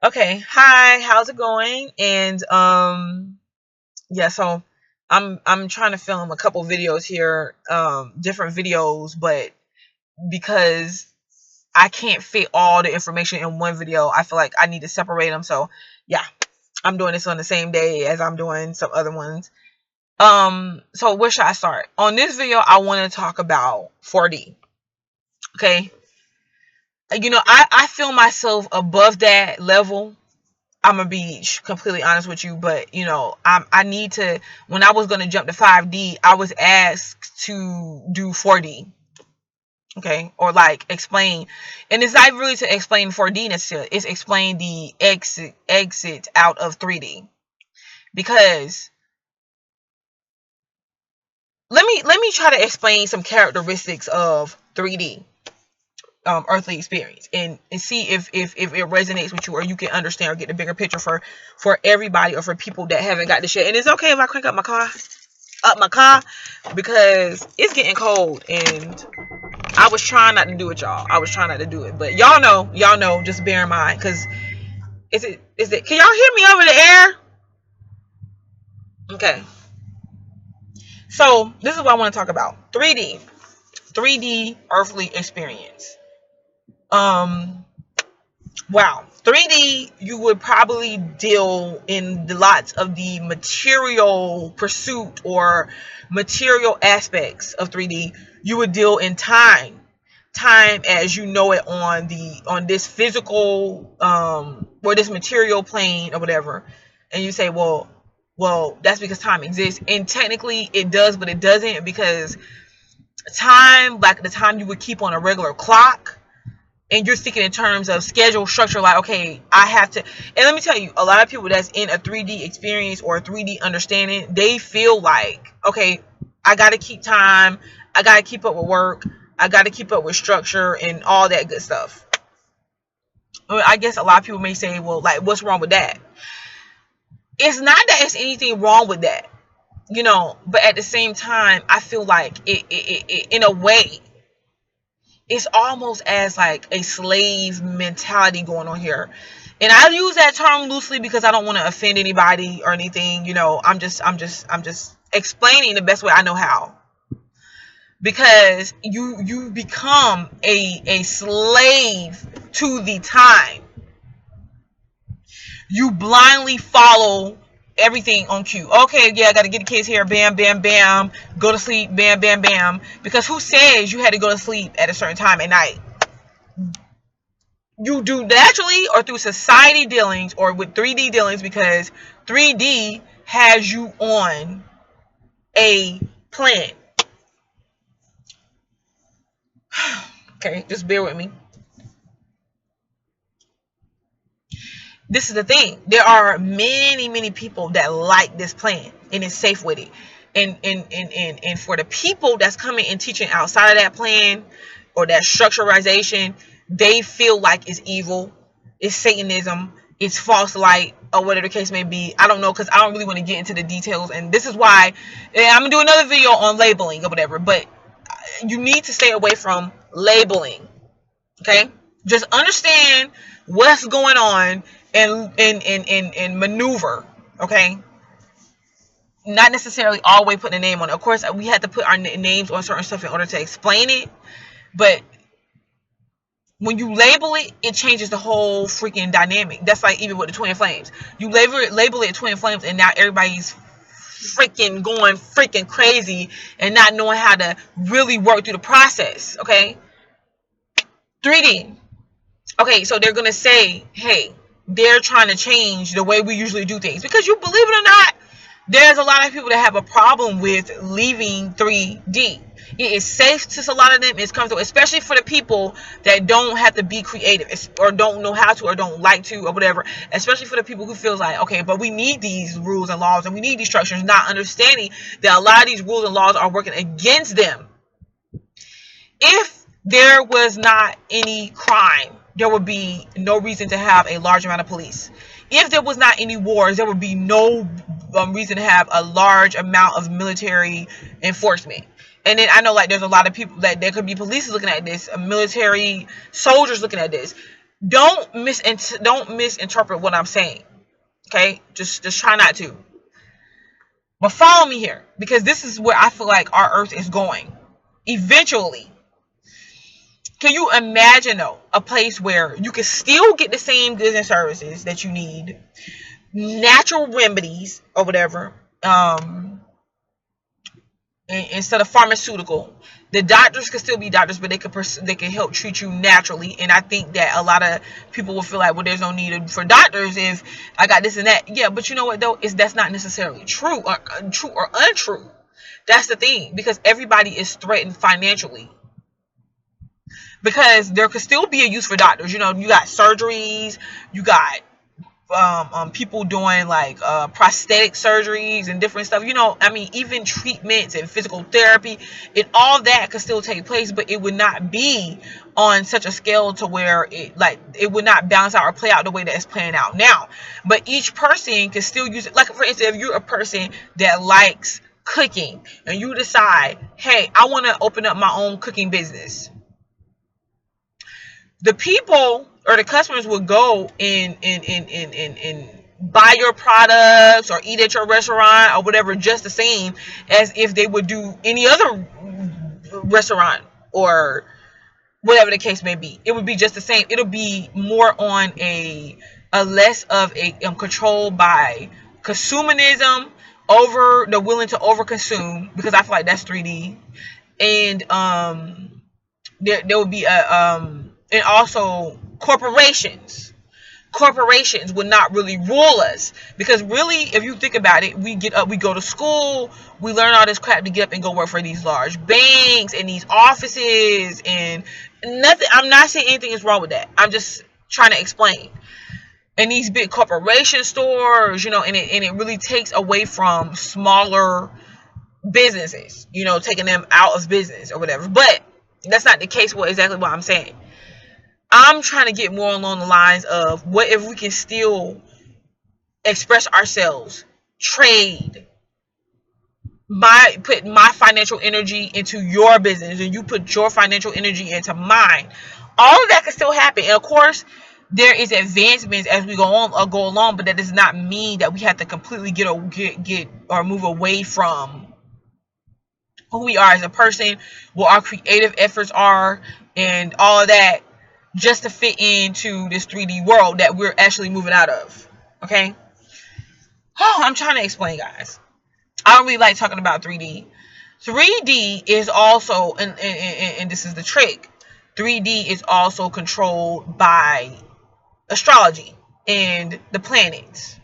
Okay, hi, how's it going? And yeah, so I'm trying to film a couple videos here, different videos, but because I can't fit all the information in one video, I feel like I need to separate them. So yeah, I'm doing this on the same day as I'm doing some other ones. So where should I start? On this video, I want to talk about 4D. Okay. I feel myself above that level. I'm gonna be completely honest with you, but I need to. When I was gonna jump to 5D, I was asked to do 4D, okay, or like explain, and it's not really to explain 4D necessarily. It's explain the exit out of 3D because let me try to explain some characteristics of 3D. Earthly experience and see if it resonates with you or you can understand or get the bigger picture for everybody or for people that haven't got the shit. And it's okay if I crank up my car because it's getting cold and I was trying not to do it, y'all. I was trying not to do it, but y'all know, just bear in mind. Because is it can y'all hear me over the air? Okay, so this is what I want to talk about. 3D earthly experience. um Wow. 3D, you would probably deal in lots of the material pursuit or material aspects of 3D. You would deal in time. Time as you know it on this physical or this material plane or whatever. And you say, well, that's because time exists. And technically it does, but it doesn't, because time, like the time you would keep on a regular clock, and you're thinking in terms of schedule structure, like, okay, I have to. And let me tell you, a lot of people that's in a 3D experience or a 3D understanding, they feel like, okay, I got to keep time, I got to keep up with work, I got to keep up with structure and all that good stuff. I guess a lot of people may say, well, like, what's wrong with that? It's not that it's anything wrong with that, but at the same time, I feel like it in a way, it's almost as like a slave mentality going on here. And I use that term loosely because I don't want to offend anybody or anything. I'm just explaining the best way I know how. Because you become a slave to the time. You blindly follow everything on cue. Okay, yeah, I got to get the kids here. Bam, bam, bam. Go to sleep. Bam, bam, bam. Because who says you had to go to sleep at a certain time at night? You do naturally or through society dealings or with 3D dealings, because 3D has you on a plan. Okay, just bear with me. This is the thing. There are many, many people that like this plan and is safe with it. And for the people that's coming and teaching outside of that plan or that structuralization, they feel like it's evil, it's Satanism, it's false light, or whatever the case may be. I don't know, because I don't really want to get into the details. And this is why I'm going to do another video on labeling or whatever. But you need to stay away from labeling. Okay? Just understand what's going on and maneuver. Okay? Not necessarily always putting a name on it. Of course, we had to put our names on certain stuff in order to explain it. But when you label it, it changes the whole freaking dynamic. That's like even with the twin flames. You label it twin flames, and now everybody's freaking going freaking crazy and not knowing how to really work through the process. Okay? 3D. Okay, so they're gonna say, hey, they're trying to change the way we usually do things, because you believe it or not, there's a lot of people that have a problem with leaving 3D. It is safe to a lot of them. It's comfortable, especially for the people that don't have to be creative or don't know how to or don't like to or whatever. Especially for the people who feels like, okay, but we need these rules and laws and we need these structures, not understanding that a lot of these rules and laws are working against them. If there was not any crime, there would be no reason to have a large amount of police. If there was not any wars, there would be no reason to have a large amount of military enforcement. And then I know, like, there's a lot of people that there could be police looking at this, military soldiers looking at this. Don't misinterpret what I'm saying. Okay, just try not to. But follow me here, because this is where I feel like our earth is going eventually. Can you imagine though a place where you can still get the same goods and services that you need, natural remedies or whatever, instead of pharmaceutical? The doctors could still be doctors, but they can help treat you naturally. And I think that a lot of people will feel like, well, there's no need for doctors if I got this and that. Yeah, but you know what though, is that's not necessarily true or untrue. That's the thing, because everybody is threatened financially. Because there could still be a use for doctors. You know, you got surgeries, you got people doing like prosthetic surgeries and different stuff. You know, I mean, even treatments and physical therapy and all that could still take place, but it would not be on such a scale to where it would not balance out or play out the way that it's playing out now. But each person can still use it. Like, for instance, if you're a person that likes cooking and you decide, hey, I want to open up my own cooking business, the people or the customers would go and buy your products or eat at your restaurant or whatever, just the same as if they would do any other restaurant or whatever the case may be. It would be just the same. It'll be more on a less of a control by consumerism over the willing to overconsume, because I feel like that's 3D. And there would be and also corporations would not really rule us, because really, if you think about it, we get up, we go to school, we learn all this crap to get up and go work for these large banks and these offices, and nothing, I'm not saying anything is wrong with that, I'm just trying to explain. And these big corporation stores, you know, and it really takes away from smaller businesses, you know, taking them out of business or whatever. But that's not the case. What exactly what I'm saying, I'm trying to get more along the lines of, what if we can still express ourselves, trade, put my financial energy into your business and you put your financial energy into mine. All of that can still happen. And of course, there is advancements as we go on or go along, but that does not mean that we have to completely get or move away from who we are as a person, what our creative efforts are, and all of that, just to fit into this 3D world that we're actually moving out of. Okay? Oh, I'm trying to explain, guys. I don't really like talking about 3D. 3D is also, and this is the trick, 3D is also controlled by astrology and the planets.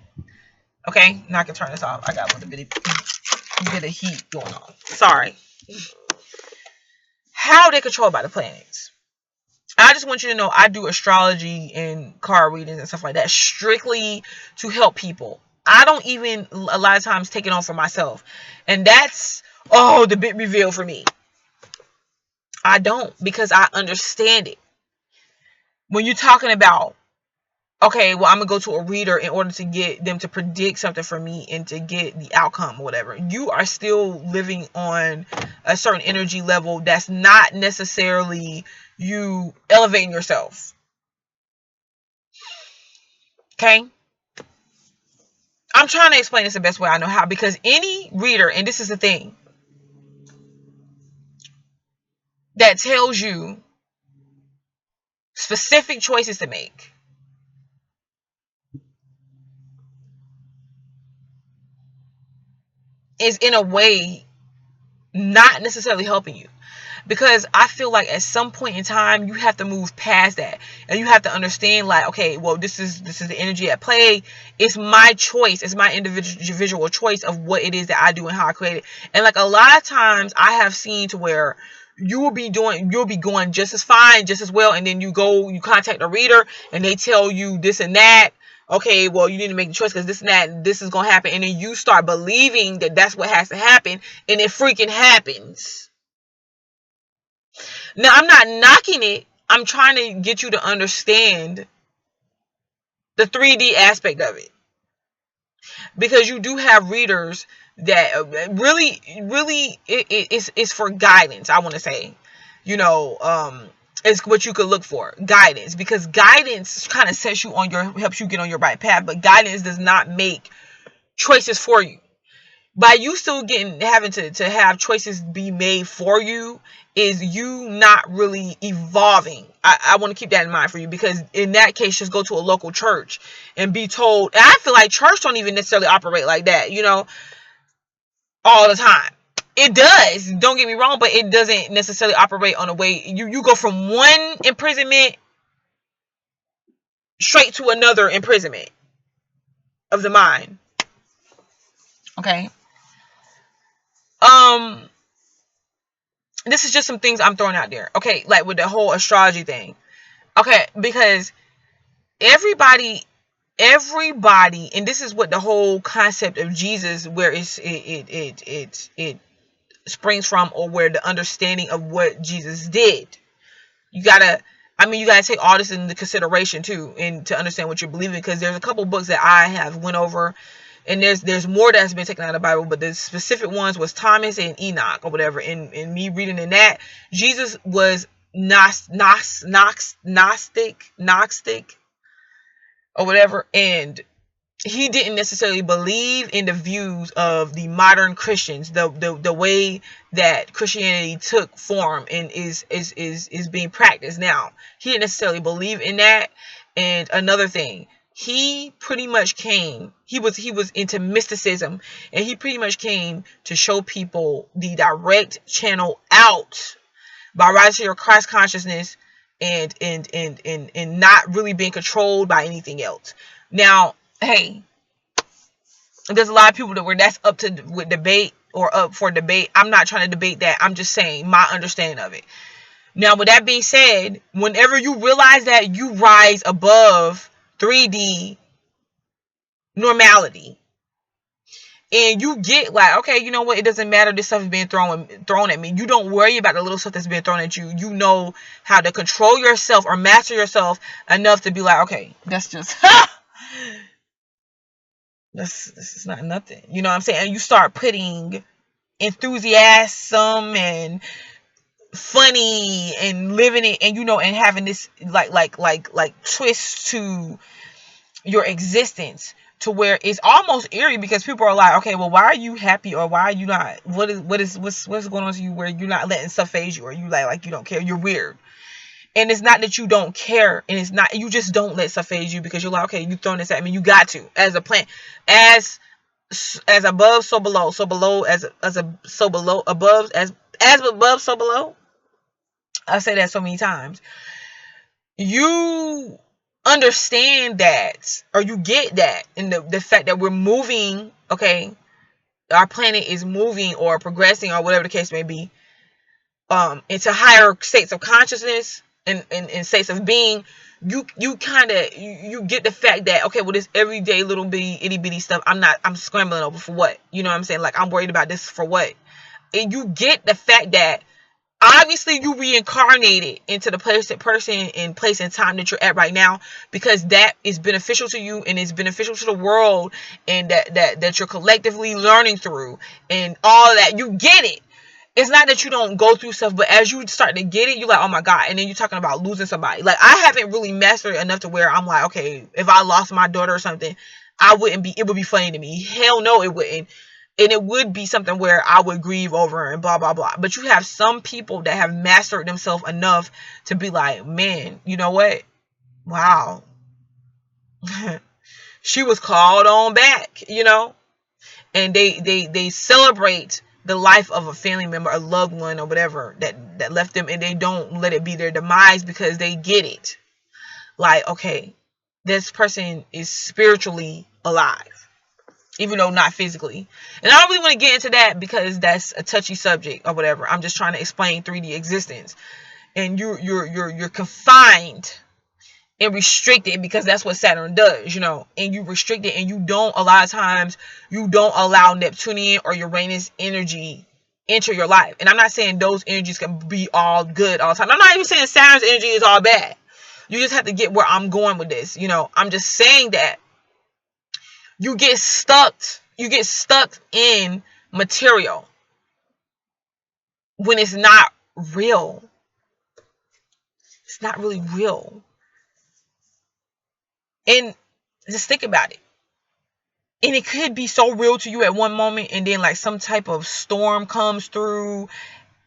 Okay? Now I can turn this off. I got a little bit of heat going on. Sorry. How they're controlled by the planets. I just want you to know, I do astrology and card readings and stuff like that strictly to help people. I don't even a lot of times take it on for myself. And that's, the big reveal for me. I don't, because I understand it. When you're talking about, okay, well, I'm going to go to a reader in order to get them to predict something for me and to get the outcome or whatever, you are still living on a certain energy level that's not necessarily you elevating yourself. Okay? I'm trying to explain this the best way I know how, because any reader, and this is the thing, that tells you specific choices to make is in a way not necessarily helping you. Because I feel like at some point in time, you have to move past that. And you have to understand, like, okay, well, this is the energy at play. It's my choice. It's my individual choice of what it is that I do and how I create it. And like a lot of times I have seen to where you'll be going just as fine, just as well. And then you contact a reader and they tell you this and that. Okay, well, you need to make the choice because this and that, and this is going to happen. And then you start believing that that's what has to happen. And it freaking happens. Now, I'm not knocking it. I'm trying to get you to understand the 3D aspect of it. Because you do have readers that really it's for guidance, I want to say. You know, is what you could look for. Guidance, because guidance kind of sets you on your, helps you get on your right path, but guidance does not make choices for you. By you still having to have choices be made for you, is you not really evolving. I want to keep that in mind for you, because in that case, just go to a local church and be told. And I feel like church don't even necessarily operate like that, all the time. It does, don't get me wrong, but it doesn't necessarily operate on a way you go from one imprisonment straight to another imprisonment of the mind. Okay. This is just some things I'm throwing out there. Okay, like with the whole astrology thing. Okay, because everybody, and this is what the whole concept of Jesus, where it springs from, or where the understanding of what Jesus did. You gotta take all this into consideration too, and to understand what you're believing, because there's a couple books that I have went over, and there's more that's been taken out of the Bible, but the specific ones was Thomas and Enoch or whatever. And me reading in that, Jesus was Gnostic or whatever, and he didn't necessarily believe in the views of the modern Christians, the way that Christianity took form and is being practiced now. He didn't necessarily believe in that. And another thing, he pretty much came, he was into mysticism, and he pretty much came to show people the direct channel out by rising to your Christ consciousness, and not really being controlled by anything else. Now, hey, there's a lot of people that's up to with debate, or up for debate. I'm not trying to debate that. I'm just saying my understanding of it. Now, with that being said, whenever you realize that you rise above 3D normality, and you get like, okay, you know what? It doesn't matter. This stuff is being thrown at me. You don't worry about the little stuff that's being thrown at you. You know how to control yourself or master yourself enough to be like, okay, that's just this is not nothing. You know what I'm saying? And you start putting enthusiasm and funny and living it, and and having this like twist to your existence, to where it's almost eerie, because people are like, okay, well, why are you happy, or why are you not? What's going on to you, where you're not letting stuff phase you, or you like you don't care, you're weird. And it's not that you don't care, and it's not, you just don't let stuff phase you, because you're like, okay, you throwing this at me, you got to, as a plant, as above, so below, so below, as so below, above, as above, so below. I say that so many times. You understand that, or you get that, and the fact that we're moving, okay, our planet is moving or progressing, or whatever the case may be, into higher states of consciousness, and states of being. You kind of you get the fact that, okay, well, this everyday little bitty itty bitty stuff, I'm scrambling over for what? You know what I'm saying? Like, I'm worried about this for what? And you get the fact that obviously you reincarnated into the person and place and time that you're at right now, because that is beneficial to you, and it's beneficial to the world, and that you're collectively learning through, and all of that. You get it. It's not that you don't go through stuff, but as you start to get it, you're like, oh my God. And then you're talking about losing somebody. Like, I haven't really mastered it enough to where I'm like, okay, if I lost my daughter or something, it would be funny to me. Hell no, it wouldn't. And it would be something where I would grieve over and blah, blah, blah. But you have some people that have mastered themselves enough to be like, man, you know what? Wow. She was called on back, and they celebrate the life of a family member, a loved one, or whatever that left them, and they don't let it be their demise, because they get it. Like, okay, this person is spiritually alive, even though not physically. And I don't really want to get into that, because that's a touchy subject or whatever. I'm just trying to explain 3D existence, and you're confined and restricted, because that's what Saturn does, and you restrict it, and you don't, a lot of times, you don't allow Neptunian or Uranus energy enter your life. And I'm not saying those energies can be all good all the time. I'm not even saying Saturn's energy is all bad. You just have to get where I'm going with this. I'm just saying that you get stuck in material when it's not real. it's not really real. And just think about it. And it could be so real to you at one moment, and then like some type of storm comes through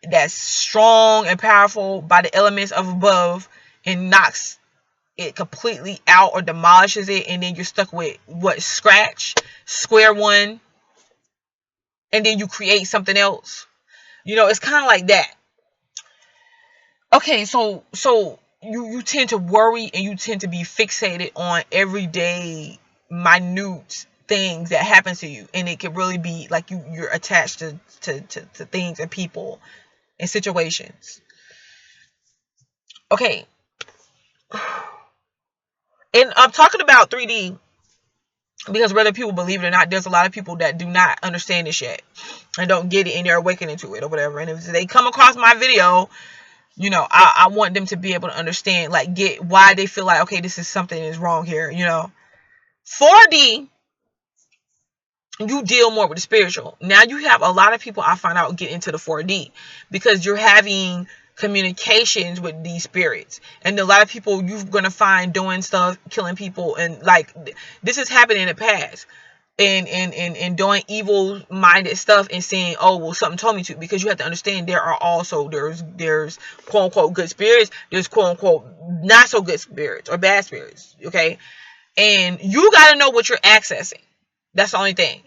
that's strong and powerful by the elements of above and knocks it completely out or demolishes it, and then you're stuck with what? Scratch, square one, and then you create something else. It's kind of like that. Okay, so you tend to worry and you tend to be fixated on everyday minute things that happen to you, and it can really be like you're attached to things and people and situations. Okay, and I'm talking about 3D because whether people believe it or not, there's a lot of people that do not understand this yet and don't get it, and they're awakening to it or whatever. And if they come across my video, I want them to be able to understand, like, get why they feel like, okay, this is something is wrong here. 4D, you deal more with the spiritual. Now you have a lot of people, I find out, get into the 4D because you're having communications with these spirits, and a lot of people you're gonna find doing stuff, killing people, and like this has happened in the past. And doing evil minded stuff and saying, oh well, something told me to, because you have to understand there are also there's quote unquote good spirits, there's quote unquote not so good spirits or bad spirits. Okay, and you got to know what you're accessing. That's the only thing.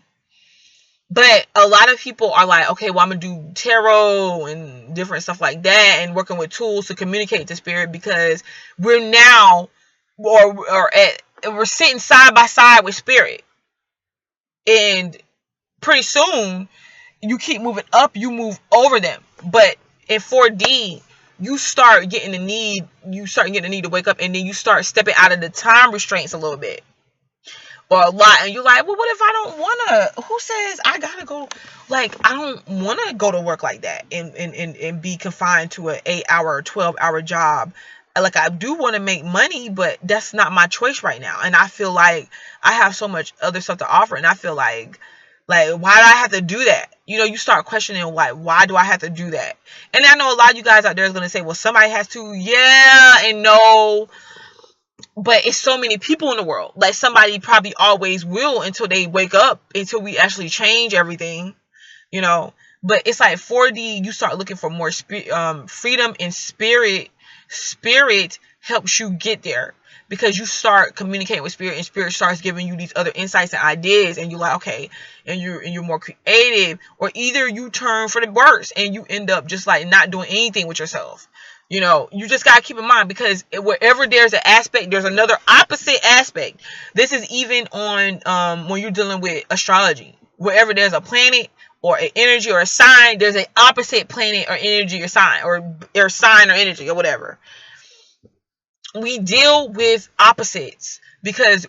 But a lot of people are like, okay, well, I'm gonna do tarot and different stuff like that and working with tools to communicate to spirit, because we're now we're sitting side by side with spirit. And pretty soon you keep moving up, you move over them. But in 4D, you start getting the need to wake up, and then you start stepping out of the time restraints a little bit or a lot, and you're like, well, what if I don't want to? Who says I gotta go? Like, I don't want to go to work like that and be confined to an 8-hour or 12-hour job. Like, I do want to make money, but that's not my choice right now. And I feel like I have so much other stuff to offer, and I feel like why do I have to do that? You start questioning, like, why do I have to do that? And I know a lot of you guys out there is going to say, well, somebody has to. Yeah and no. But it's so many people in the world. Like, somebody probably always will until they wake up, until we actually change everything, But it's like 4D, you start looking for more freedom in spirit. Spirit helps you get there because you start communicating with spirit, and spirit starts giving you these other insights and ideas, and you're like, okay, and you're more creative. Or either you turn for the worse and you end up just like not doing anything with yourself. You just got to keep in mind, because wherever there's an aspect, there's another opposite aspect. This is even on when you're dealing with astrology. Wherever there's a planet or an energy or a sign, there's an opposite planet or energy or sign or sign or energy or whatever. We deal with opposites because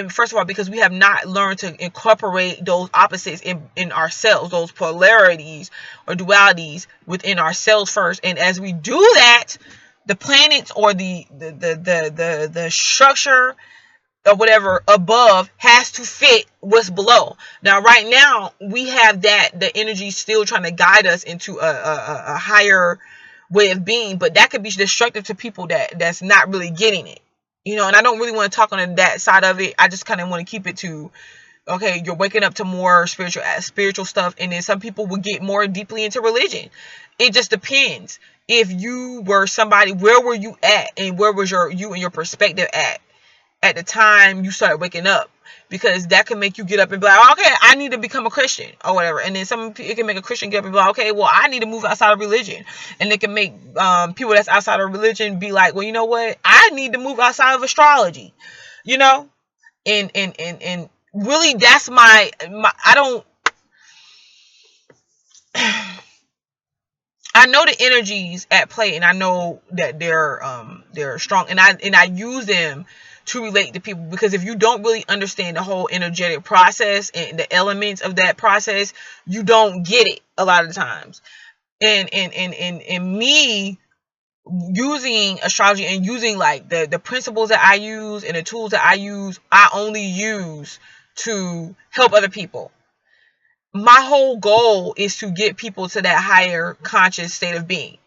first of all, because we have not learned to incorporate those opposites in ourselves, those polarities or dualities within ourselves first. And as we do that, the planets or the structure or whatever above has to fit what's below. Now, right now, we have the energy still trying to guide us into a higher way of being, but that could be destructive to people that's not really getting it. And I don't really want to talk on that side of it. I just kind of want to keep it to, okay, you're waking up to more spiritual stuff, and then some people will get more deeply into religion. It just depends. If you were somebody, where were you at, and where was you and your perspective at the time you started waking up? Because that can make you get up and be like, okay, I need to become a Christian or whatever. And then it can make a Christian get up and be like, okay, well, I need to move outside of religion. And it can make people that's outside of religion be like, well, you know what, I need to move outside of astrology. And really, that's my I don't I know the energies at play, and I know that they're strong, and I use them to relate to people, because if you don't really understand the whole energetic process and the elements of that process, you don't get it a lot of the times. And me using astrology and using like the principles that I use and the tools that I use, I only use to help other people. My whole goal is to get people to that higher conscious state of being.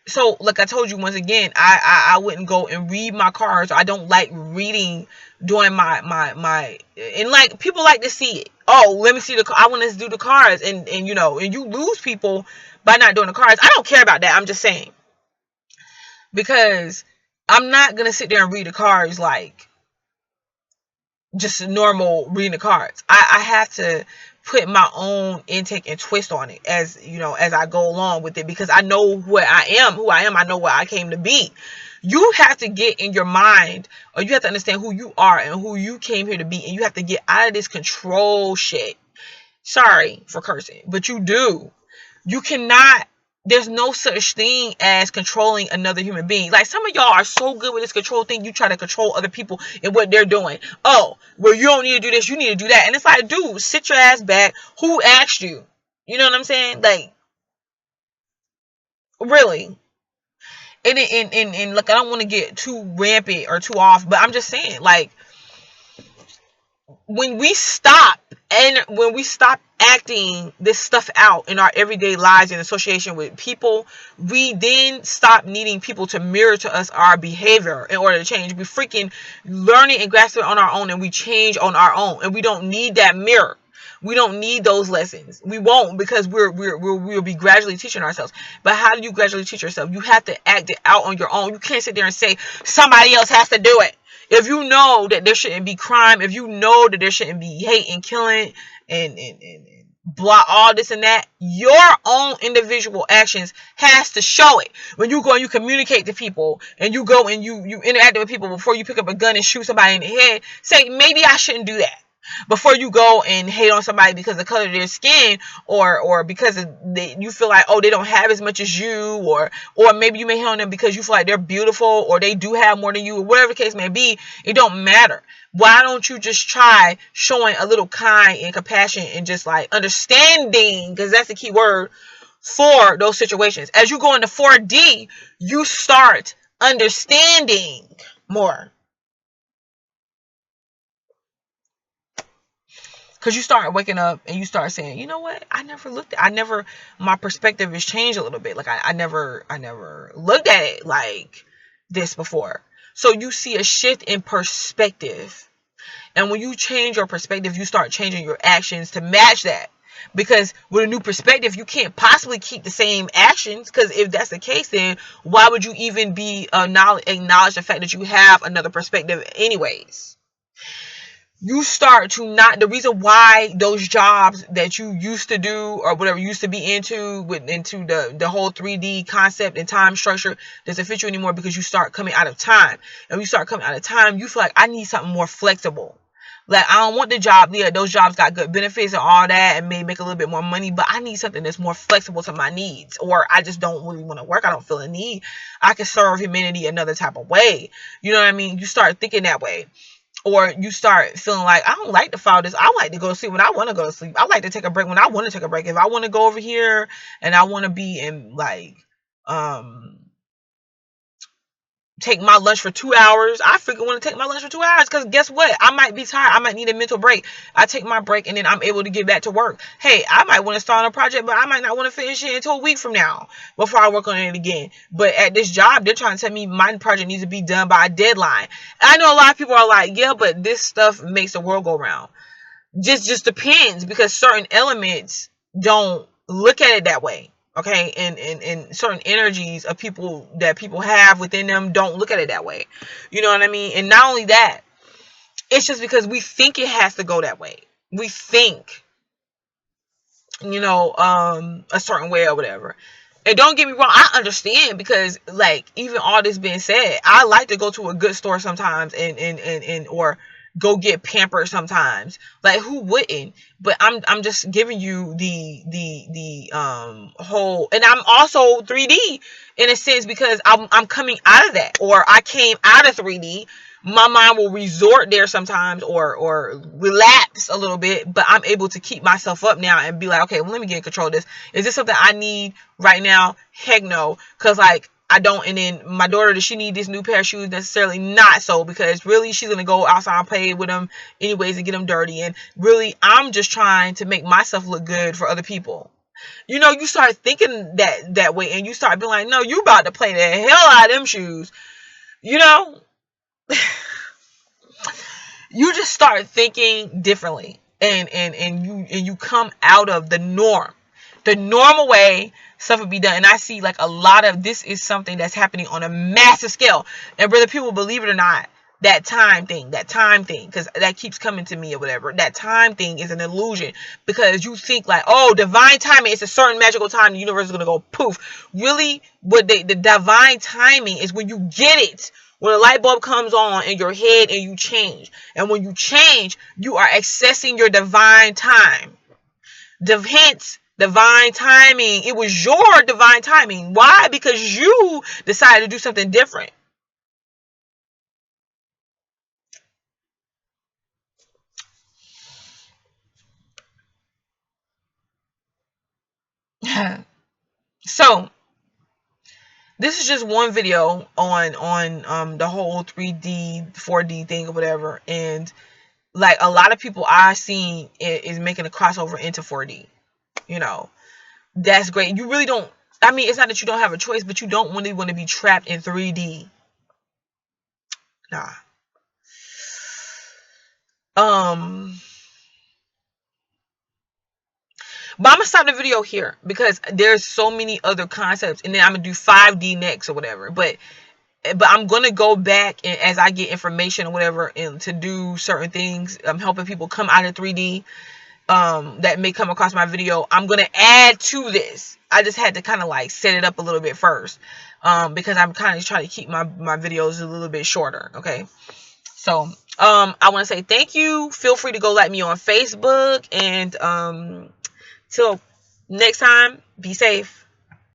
So like I told you, once again, I wouldn't go and read my cards. I don't like reading during my and like people like to see it. Oh, let me see I want to do the cards, and you know, and you lose people by not doing the cards. I don't care about that. I'm just saying, because I'm not gonna sit there and read the cards like just normal reading the cards. I have to put my own intake and twist on it, as you know, as I go along with it, because I know who I am. I know what I came to be. You have to get in your mind, or you have to understand who you are and who you came here to be, and you have to get out of this control shit. Sorry for cursing, but you do. You cannot, there's no such thing as controlling another human being. Like, some of y'all are so good with this control thing, you try to control other people and what they're doing. Oh, well, you don't need to do this, you need to do that. And it's like, dude, sit your ass back. Who asked you? You know what I'm saying? Like, really. And look, I don't want to get too rampant or too off, but I'm just saying, like, when we stop acting this stuff out in our everyday lives in association with people, we then stop needing people to mirror to us our behavior in order to change. We freaking learn it and grasp it on our own, and we change on our own, and we don't need that mirror. We don't need those lessons. We won't, because we'll be gradually teaching ourselves. But how do you gradually teach yourself? You have to act it out on your own. You can't sit there and say somebody else has to do it. If you know that there shouldn't be crime, if you know that there shouldn't be hate and killing and blah, all this and that, your own individual actions has to show it. When you go and you communicate to people, and you go and you interact with people before you pick up a gun and shoot somebody in the head, say, maybe I shouldn't do that. Before you go and hate on somebody because of the color of their skin, or because you feel like, oh, they don't have as much as you, or maybe you may hate on them because you feel like they're beautiful, or they do have more than you, or whatever the case may be. It don't matter. Why don't you just try showing a little kind and compassion and just like understanding, because that's the key word for those situations. As you go into 4D, you start understanding more. Because you start waking up and you start saying, you know what? My perspective has changed a little bit. Like, I never looked at it like this before. So you see a shift in perspective. And when you change your perspective, you start changing your actions to match that. Because with a new perspective, you can't possibly keep the same actions. Because if that's the case, then why would you even be acknowledge the fact that you have another perspective anyways? You start to not, the reason why those jobs that you used to do or whatever you used to be into the whole 3D concept and time structure doesn't fit you anymore, because you start coming out of time. And when you start coming out of time, you feel like, I need something more flexible. Like, I don't want the job. Yeah, those jobs got good benefits and all that and may make a little bit more money, but I need something that's more flexible to my needs. Or I just don't really want to work. I don't feel a need. I can serve humanity another type of way. You know what I mean? You start thinking that way. Or you start feeling like, I don't like to follow this. I like to go to sleep when I want to go to sleep. I like to take a break when I want to take a break. If I want to go over here and I want to be in, like, take my lunch for 2 hours, I freaking want to take my lunch for 2 hours, because guess what? I might be tired. I might need a mental break. I take my break and then I'm able to get back to work. Hey, I might want to start on a project, but I might not want to finish it until a week from now before I work on it again. But at this job, they're trying to tell me my project needs to be done by a deadline. I know a lot of people are like, yeah, but this stuff makes the world go round. Just depends, because certain elements don't look at it that way. Okay, and certain energies of people that people have within them don't look at it that way. You know what I mean? And not only that, it's just because we think it has to go that way. We think, a certain way or whatever. And don't get me wrong, I understand, because, like, even all this being said, I like to go to a good store sometimes and or go get pampered sometimes. Like, who wouldn't? But I'm just giving you the whole, and I'm also 3D in a sense, because I'm coming out of that, or I came out of 3D. My mind will resort there sometimes, or relapse a little bit, but I'm able to keep myself up now and be like, okay, well, let me get in control of this. Is this something I need right now? Heck no. Because, like, I don't. And then my daughter, does she need this new pair of shoes? Necessarily not so, because really she's going to go outside and play with them anyways and get them dirty. And really, I'm just trying to make myself look good for other people. You know, you start thinking that way, and you start being like, no, you about to play the hell out of them shoes. You know, you just start thinking differently, and you come out of the norm, the normal way stuff would be done. And I see like a lot of this is something that's happening on a massive scale. And whether people believe it or not, that time thing, because that keeps coming to me or whatever, that time thing is an illusion, because you think like, oh, divine timing, it's a certain magical time, the universe is going to go poof. Really, what the divine timing is when you get it, when a light bulb comes on in your head and you change. And when you change, you are accessing your divine time. Hence, divine timing. It was your divine timing. Why? Because you decided to do something different. So, this is just one video on the whole 3D, 4D thing or whatever. And like a lot of people I've seen is making a crossover into 4D. You know, that's great. You really don't, I mean, it's not that you don't have a choice, but you don't really want to be trapped in 3D. Nah. But I'm gonna stop the video here because there's so many other concepts, and then I'm gonna do 5D next or whatever. But I'm gonna go back, and as I get information or whatever, and to do certain things, I'm helping people come out of 3D. That may come across my video, I'm gonna add to this. I just had to kind of like set it up a little bit first, because I'm kind of trying to keep my videos a little bit shorter. Okay, so I want to say thank you. Feel free to go like me on Facebook, and till next time, be safe.